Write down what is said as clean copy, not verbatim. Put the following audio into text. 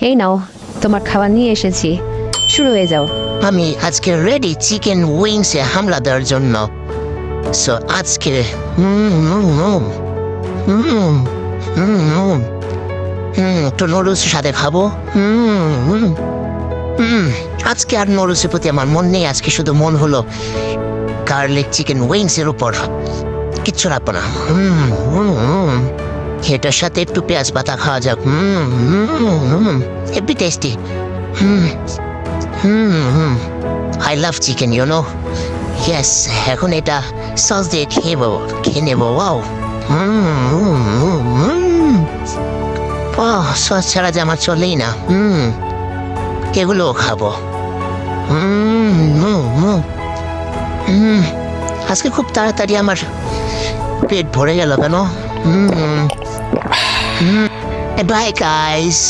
এই নাও, তোমার খাবার নিয়ে এসেছি, শুরু হয়ে যাও। আমি আজকে রেডি চিকেন উইংসে হামলা দেওয়ার জন্য। সো আজকে একটু নুডলসের সাথে খাবো। আজকে আর নুডলসের প্রতি আমার মন নেই, আজকে শুধু মন হলো গার্লিক চিকেন উইংসের উপর। কিচ্ছু রাখবো না। এটার সাথে একটু পেঁয়াজ পাতা খাওয়া যাক। Heavy tasty. I love chicken, you know. Yes, এখন এটা সস দিয়ে খেয়ে নেবো। ওয়াও, সস ছাড়া যে আমার চলেই না। এগুলোও খাবো। আজকে খুব তাড়াতাড়ি আমার পেট ভরে গেল কেন? Bye guys.